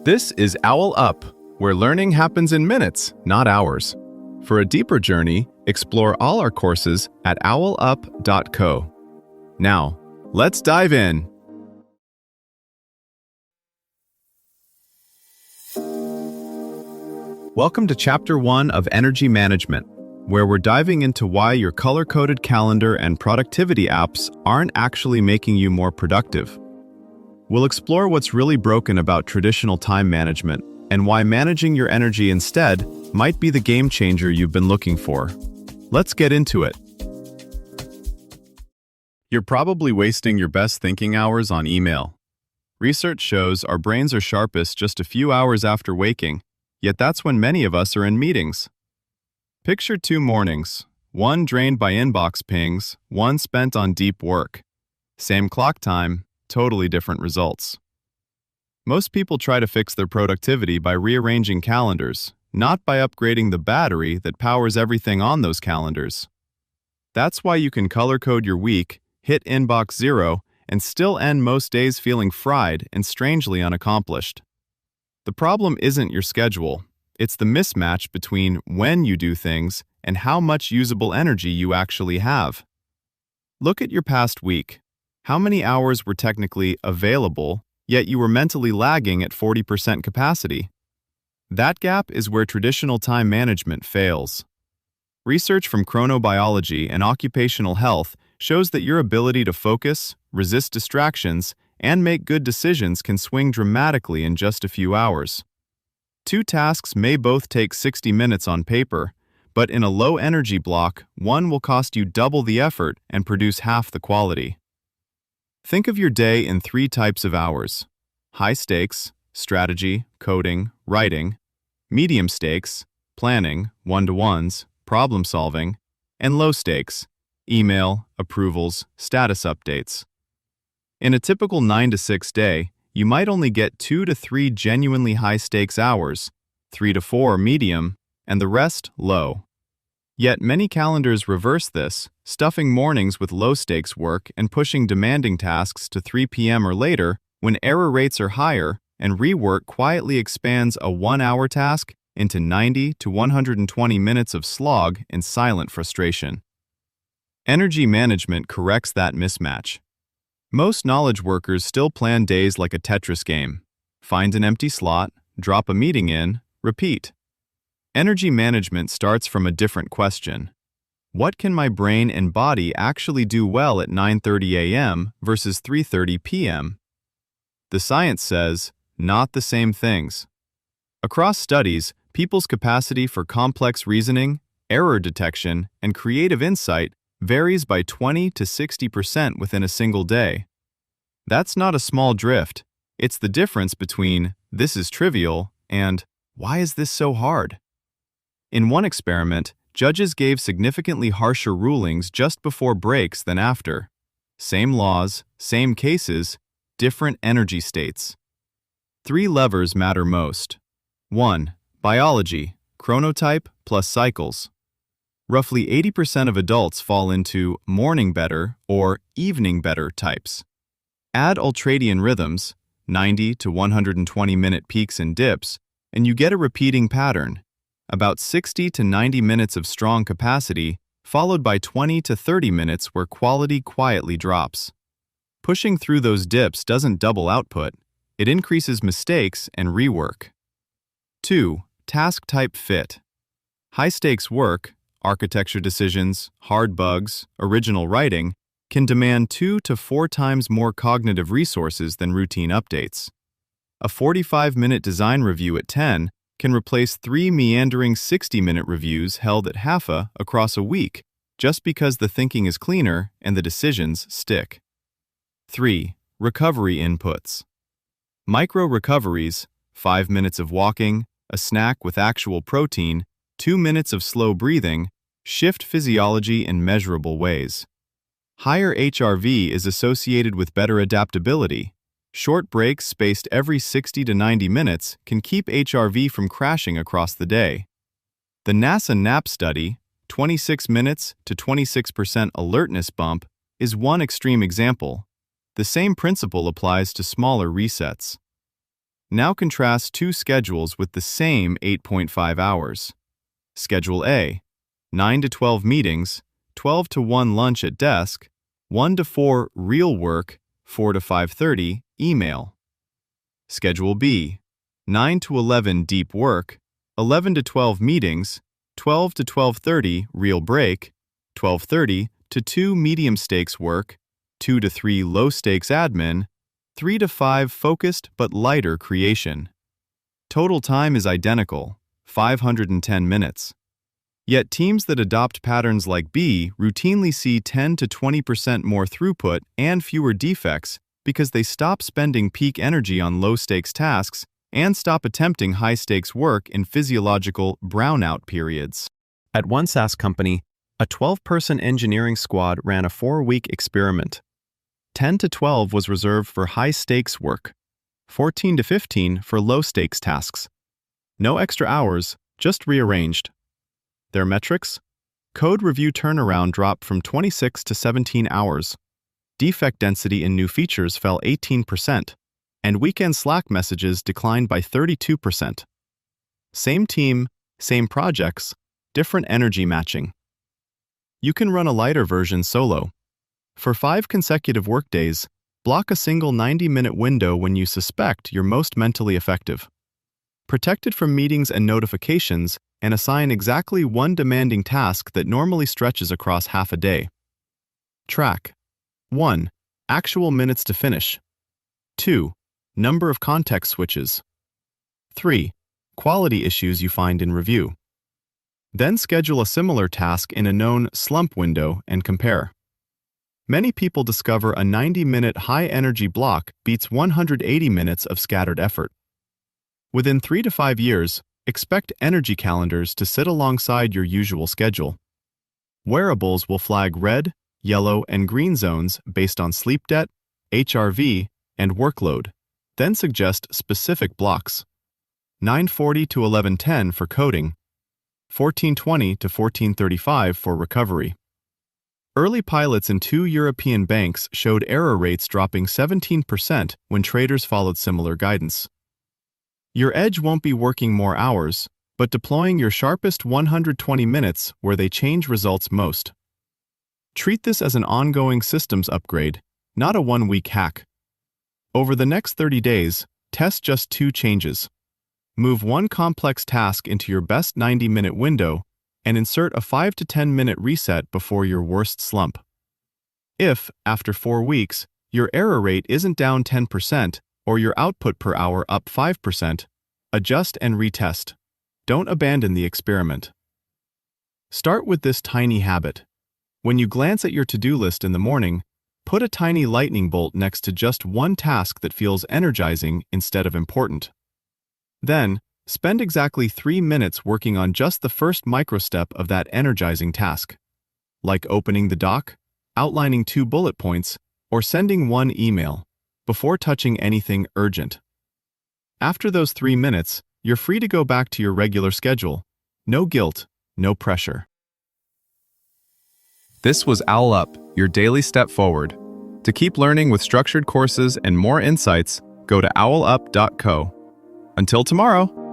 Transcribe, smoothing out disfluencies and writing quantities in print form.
This is OwlUp, where learning happens in minutes, not hours. For a deeper journey, explore all our courses at owlup.co. Now, let's dive in. Welcome to Chapter 1 of Energy Management, where we're diving into why your color-coded calendar and productivity apps aren't actually making you more productive. We'll explore what's really broken about traditional time management and why managing your energy instead might be the game changer you've been looking for. Let's get into it. You're probably wasting your best thinking hours on email. Research shows our brains are sharpest just a few hours after waking, yet that's when many of us are in meetings. Picture two mornings, one drained by inbox pings, one spent on deep work. Same clock time, totally different results. Most people try to fix their productivity by rearranging calendars, not by upgrading the battery that powers everything on those calendars. That's why you can color code your week, hit inbox 0, and still end most days feeling fried and strangely unaccomplished. The problem isn't your schedule, it's the mismatch between when you do things and how much usable energy you actually have. Look at your past week. How many hours were technically available, yet you were mentally lagging at 40% capacity? That gap is where traditional time management fails. Research from chronobiology and occupational health shows that your ability to focus, resist distractions, and make good decisions can swing dramatically in just a few hours. Two tasks may both take 60 minutes on paper, but in a low-energy block, one will cost you double the effort and produce half the quality. Think of your day in 3 types of hours: high stakes, strategy, coding, writing; medium stakes, planning, one-to-ones, problem solving; and low stakes, email, approvals, status updates. In a typical 9 to 6 day, you might only get 2 to 3 genuinely high-stakes hours, 3 to 4 medium, and the rest low. Yet many calendars reverse this, stuffing mornings with low-stakes work and pushing demanding tasks to 3 p.m. or later when error rates are higher and rework quietly expands a 1-hour task into 90 to 120 minutes of slog and silent frustration. Energy management corrects that mismatch. Most knowledge workers still plan days like a Tetris game. Find an empty slot, drop a meeting in, repeat. Energy management starts from a different question. What can my brain and body actually do well at 9:30 a.m. versus 3:30 p.m.? The science says, not the same things. Across studies, people's capacity for complex reasoning, error detection, and creative insight varies by 20 to 60% within a single day. That's not a small drift. It's the difference between "this is trivial" and "why is this so hard?" In one experiment, judges gave significantly harsher rulings just before breaks than after. Same laws, same cases, different energy states. 3 levers matter most. 1. Biology, chronotype plus cycles. Roughly 80% of adults fall into morning better or evening better types. Add ultradian rhythms, 90 to 120-minute peaks and dips, and you get a repeating pattern. About 60 to 90 minutes of strong capacity, followed by 20 to 30 minutes where quality quietly drops. Pushing through those dips doesn't double output, it increases mistakes and rework. 2. Task type fit. High-stakes work, architecture decisions, hard bugs, original writing, can demand 2 to 4 times more cognitive resources than routine updates. A 45-minute design review at 10 can replace 3 meandering 60-minute reviews held at half across a week, just because the thinking is cleaner and the decisions stick. 3. Recovery inputs. Micro-recoveries, 5 minutes of walking, a snack with actual protein, 2 minutes of slow breathing, shift physiology in measurable ways. Higher HRV is associated with better adaptability. Short breaks spaced every 60 to 90 minutes can keep HRV from crashing across the day. The NASA NAP study, 26 minutes to 26% alertness bump, is one extreme example. The same principle applies to smaller resets. Now contrast two schedules with the same 8.5 hours. Schedule A, 9 to 12 meetings, 12 to 1 lunch at desk, 1 to 4 real work, 4 to 5:30 email. Schedule B, 9 to 11 deep work, 11 to 12 meetings, 12 to 12:30 real break, 12:30 to 2 medium stakes work, 2 to 3 low stakes admin, 3 to 5 focused but lighter creation. Total time is identical, 510 minutes. Yet teams that adopt patterns like B routinely see 10 to 20% more throughput and fewer defects because they stop spending peak energy on low-stakes tasks and stop attempting high-stakes work in physiological brownout periods. At one SaaS company, a 12-person engineering squad ran a 4-week experiment. 10 to 12 was reserved for high-stakes work, 14 to 15 for low-stakes tasks. No extra hours, just rearranged. Their metrics? Code review turnaround dropped from 26 to 17 hours. Defect density in new features fell 18%, and weekend Slack messages declined by 32%. Same team, same projects, different energy matching. You can run a lighter version solo. For 5 consecutive workdays, block a single 90-minute window when you suspect you're most mentally effective. Protect it from meetings and notifications, and assign exactly one demanding task that normally stretches across half a day. Track 1. Actual minutes to finish. 2. Number of context switches. 3. Quality issues you find in review. Then schedule a similar task in a known slump window and compare. Many people discover a 90-minute high-energy block beats 180 minutes of scattered effort. Within 3 to 5 years, expect energy calendars to sit alongside your usual schedule. Wearables will flag red, yellow, and green zones based on sleep debt, HRV, and workload, then suggest specific blocks. 9:40 to 11:10 for coding, 14:20 to 14:35 for recovery. Early pilots in 2 European banks showed error rates dropping 17% when traders followed similar guidance. Your edge won't be working more hours, but deploying your sharpest 120 minutes where they change results most. Treat this as an ongoing systems upgrade, not a one-week hack. Over the next 30 days, test just 2 changes. Move one complex task into your best 90-minute window and insert a 5 to 10-minute reset before your worst slump. If, after 4 weeks, your error rate isn't down 10%, or your output per hour up 5%, adjust and retest. Don't abandon the experiment. Start with this tiny habit. When you glance at your to-do list in the morning, put a tiny lightning bolt next to just one task that feels energizing instead of important. Then, spend exactly 3 minutes working on just the first microstep of that energizing task, like opening the doc, outlining 2 bullet points, or sending 1 email, before touching anything urgent. After those 3 minutes, you're free to go back to your regular schedule. No guilt, no pressure. This was OwlUp, your daily step forward. To keep learning with structured courses and more insights, go to owlup.co. Until tomorrow!